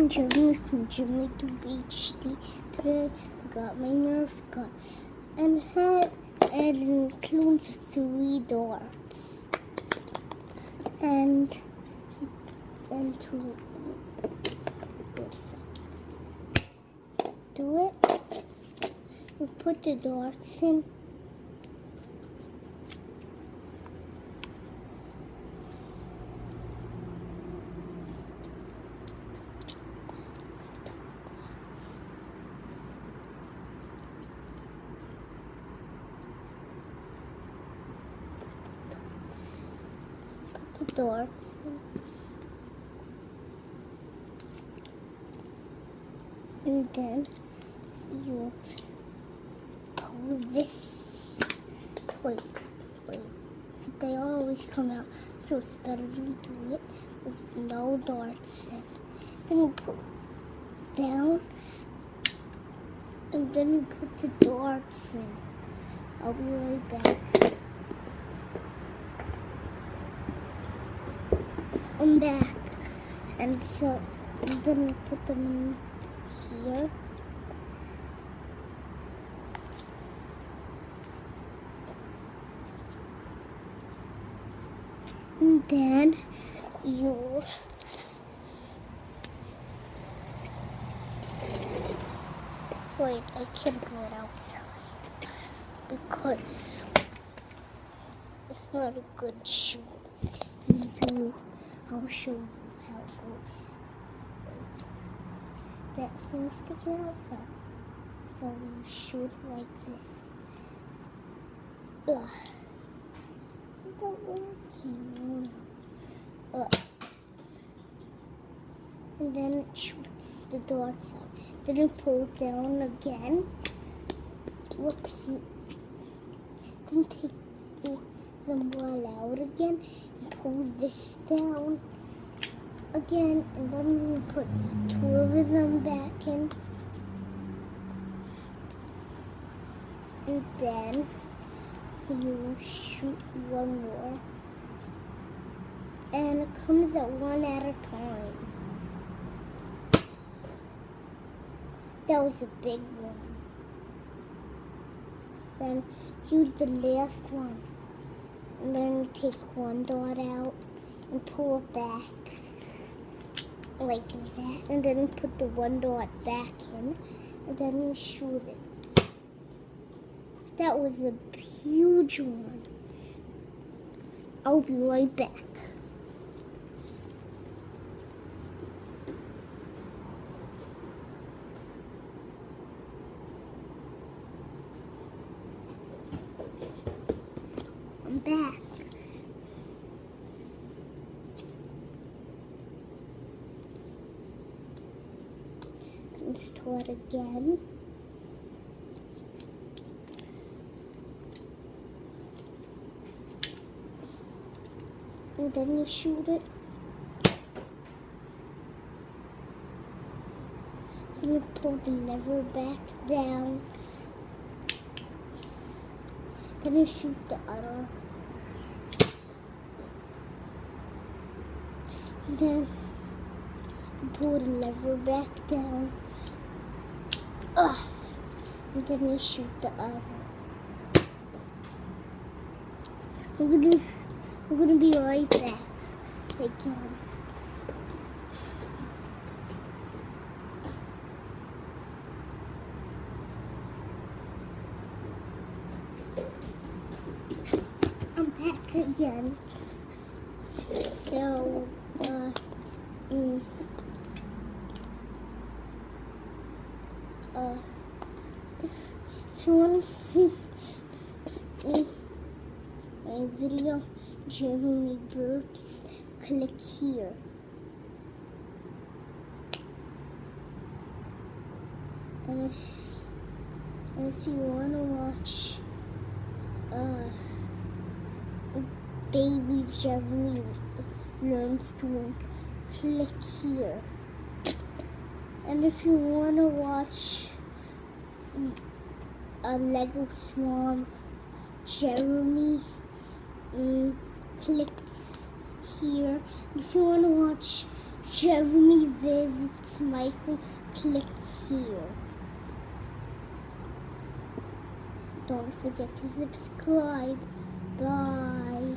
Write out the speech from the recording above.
I'm Jeremy from Jeremy to HD. Today I got my Nerf gun and it includes 3 darts and to do it, you put the darts in. The darts and then you pull this. Wait, they always come out, so it's better to do it with no darts in. Then you put it down and then you put the darts in. I'll be right back. I'm back, and then we put them in here. And then you wait, I can't do it outside because it's not a good shoot. I'll show you how it goes. That thing's sticking outside. So you shoot like this. Ugh. It's not working. Ugh. And then it shoots the darts out. Then you pull it down again. Whoops. Then take them all out again. Pull this down again, and then you put 2 of them back in, and then you shoot 1 more, and it comes at 1 at a time. That was a big one. Then use the last one. And then you take 1 dot out and pull it back like that. And then you put the 1 dot back in. And then you shoot it. That was a huge one. I'll be right back. I'm back. Can start again. And then you shoot it. Then you pull the lever back down. Then you shoot the other. And then you pull the lever back down. And then you shoot the other. I'm gonna be right back again. I'm back again. So, if you want to see my video, Jeremy Burps, click here. And if you want to watch Baby Jeremy Learns to Wink, click here. And if you want to watch a Lego Swarm Jeremy, click here. If you want to watch Jeremy visits Michael, click here. Don't forget to subscribe. Bye.